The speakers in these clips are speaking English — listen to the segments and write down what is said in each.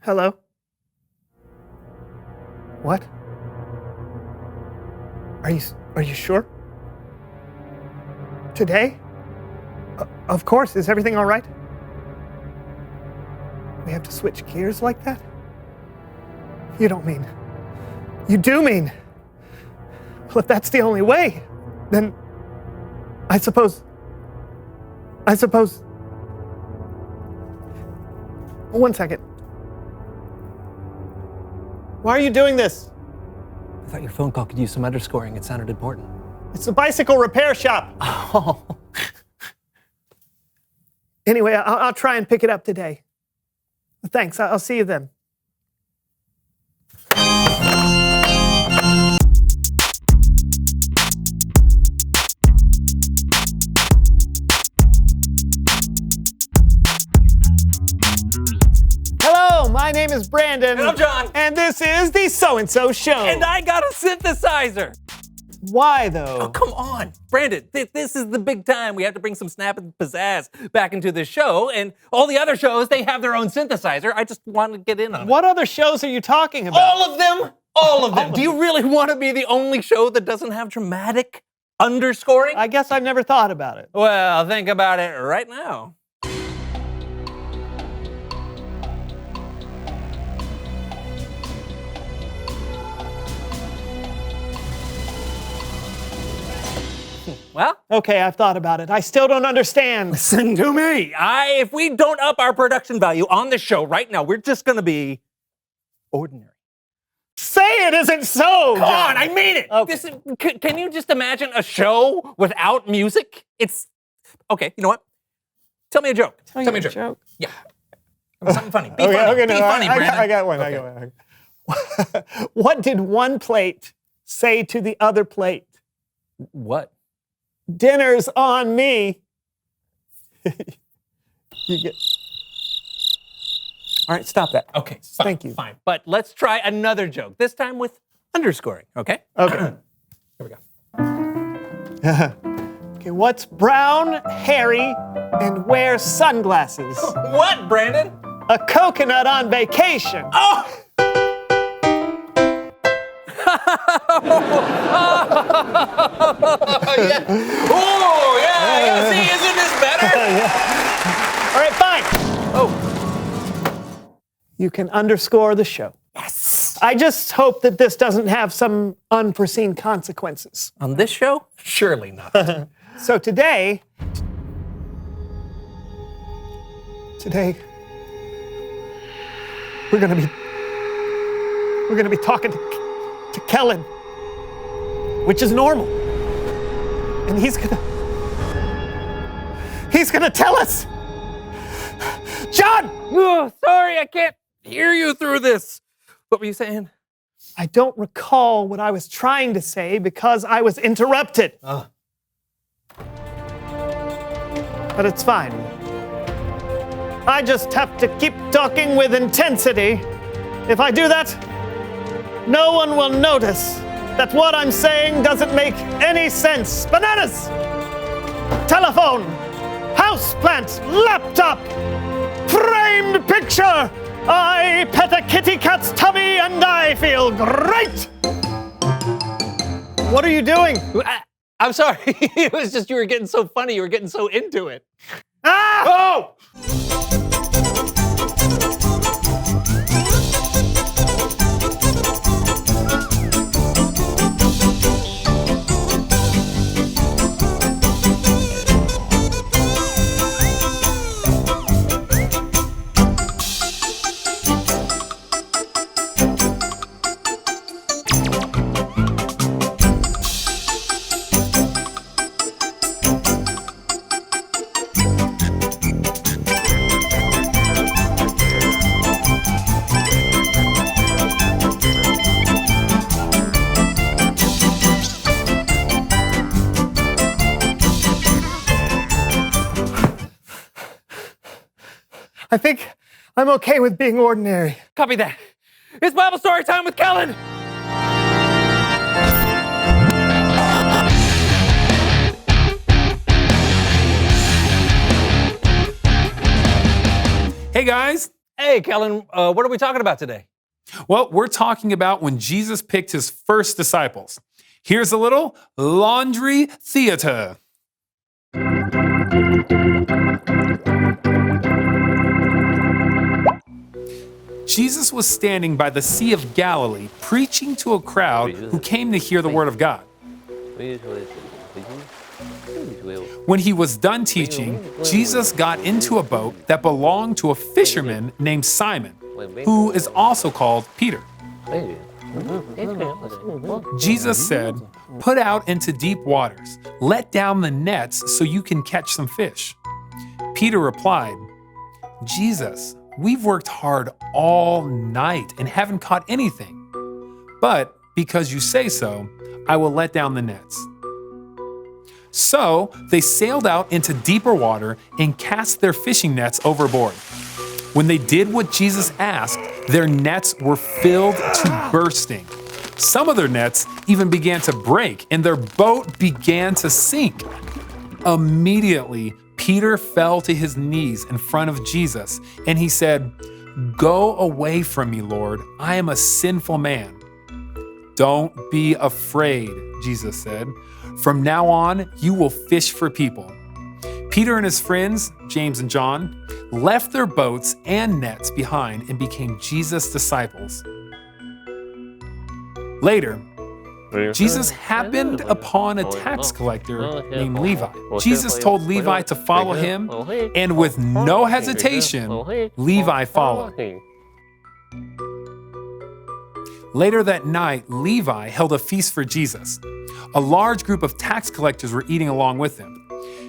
Hello? What? Are you sure? Today? Of course. Is everything all right? We have to switch gears like that? You don't mean... You do mean... Well, if that's the only way, then... I suppose... One second. Why are you doing this? I thought your phone call could use some underscoring. It sounded important. It's a bicycle repair shop. Oh. Anyway, I'll try and pick it up today. Thanks. I'll see you then. Hello, my name is Brandon. And I'm John. And this is the So-and-So Show. And I got a synthesizer. Why, though? Oh, come on. Brandon, this is the big time. We have to bring some snap and pizzazz back into this show. And all the other shows, they have their own synthesizer. I just want to get in on it. What other shows are you talking about? All of them. All of them. Do you really want to be the only show that doesn't have dramatic underscoring? I guess I've never thought about it. Well, think about it right now. Well, okay, I've thought about it. I still don't understand. Listen to me. If we don't up our production value on this show right now, we're just gonna be ordinary. Say it isn't so. Come on, I mean it. Okay. Can you just imagine a show without music? It's okay. You know what? Tell me a joke. Tell me a joke. Yeah. Something funny. Be funny. Okay, Be funny, Brandon. I got one. Okay. I got one. What did one plate say to the other plate? What? Dinner's on me. You get... All right, stop that. Okay, thank you. Fine, but let's try another joke. This time with underscoring. Okay. Okay. Here we go. Okay, what's brown, hairy, and wears sunglasses? What, Brandon? A coconut on vacation. Oh! Yeah. Oh, yeah. See, isn't this better? Yeah. All right, fine. Oh. You can underscore the show. Yes. I just hope that this doesn't have some unforeseen consequences. On this show? Surely not. So today, we're gonna be talking to Kellen, which is normal. And he's gonna tell us. John! Oh, sorry, I can't hear you through this. What were you saying? I don't recall what I was trying to say because I was interrupted. But it's fine. I just have to keep talking with intensity. If I do that, no one will notice that what I'm saying doesn't make any sense. Bananas! Telephone! Houseplant! Laptop! Framed picture! I pet a kitty cat's tummy and I feel great! What are you doing? I'm sorry. It was just you were getting so funny. You were getting so into it. Ah! Oh! I think I'm okay with being ordinary. Copy that. It's Bible story time with Kellen. Hey guys. Hey, Kellen, what are we talking about today? Well, we're talking about when Jesus picked his first disciples. Here's a little laundry theater. Jesus was standing by the Sea of Galilee, preaching to a crowd who came to hear the word of God. When he was done teaching, Jesus got into a boat that belonged to a fisherman named Simon, who is also called Peter. Jesus said, "Put out into deep waters, let down the nets so you can catch some fish." Peter replied, "Jesus, we've worked hard all night and haven't caught anything. But because you say so, I will let down the nets." So they sailed out into deeper water and cast their fishing nets overboard. When they did what Jesus asked, their nets were filled to bursting. Some of their nets even began to break, and their boat began to sink. Immediately, Peter fell to his knees in front of Jesus, and he said, "Go away from me, Lord. I am a sinful man." "Don't be afraid," Jesus said. "From now on, you will fish for people." Peter and his friends, James and John, left their boats and nets behind and became Jesus' disciples. Later, Jesus happened upon a tax collector named Levi. Jesus told Levi to follow him, and with no hesitation, Levi followed. Later that night, Levi held a feast for Jesus. A large group of tax collectors were eating along with him.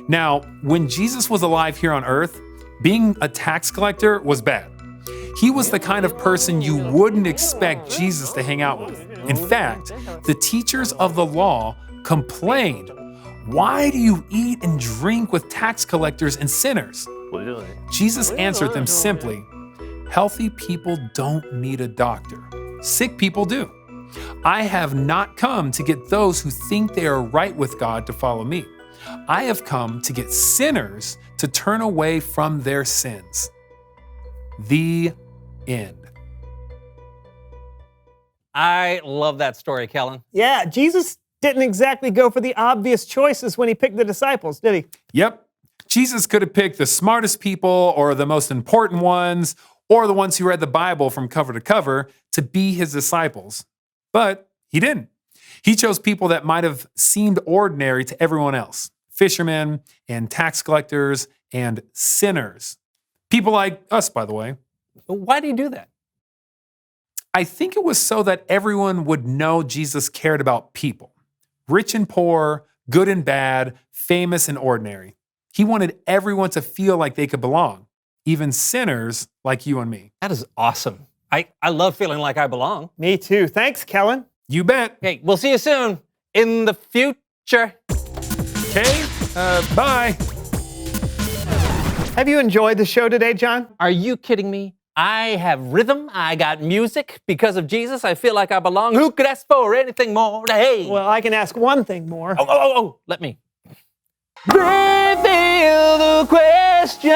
Now, when Jesus was alive here on earth, being a tax collector was bad. He was the kind of person you wouldn't expect Jesus to hang out with. In fact, the teachers of the law complained, "Why do you eat and drink with tax collectors and sinners?" Jesus answered them simply, "Healthy people don't need a doctor. Sick people do. I have not come to get those who think they are right with God to follow me. I have come to get sinners to turn away from their sins." The end. I love that story, Kellen. Yeah, Jesus didn't exactly go for the obvious choices when he picked the disciples, did he? Yep. Jesus could have picked the smartest people or the most important ones or the ones who read the Bible from cover to cover to be his disciples. But he didn't. He chose people that might have seemed ordinary to everyone else. Fishermen and tax collectors and sinners. People like us, by the way. Why do you do that? I think it was so that everyone would know Jesus cared about people. Rich and poor, good and bad, famous and ordinary. He wanted everyone to feel like they could belong, even sinners like you and me. That is awesome. I love feeling like I belong. Me too. Thanks, Kellen. You bet. Hey, we'll see you soon in the future. Okay, bye. Have you enjoyed the show today, John? Are you kidding me? I have rhythm. I got music. Because of Jesus, I feel like I belong. Who could ask for anything more? Hey. Well, I can ask one thing more. Oh, let me. Reveal the question.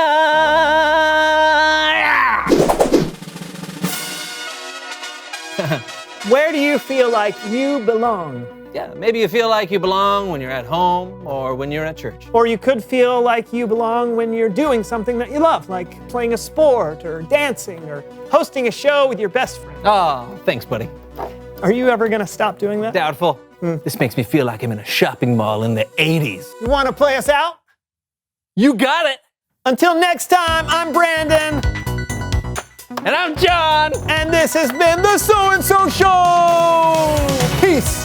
Where do you feel like you belong? Yeah, maybe you feel like you belong when you're at home or when you're at church. Or you could feel like you belong when you're doing something that you love, like playing a sport or dancing or hosting a show with your best friend. Oh, thanks, buddy. Are you ever going to stop doing that? Doubtful. This makes me feel like I'm in a shopping mall in the 80s. You want to play us out? You got it. Until next time, I'm Brandon. And I'm John. And this has been the So and So Show. Peace.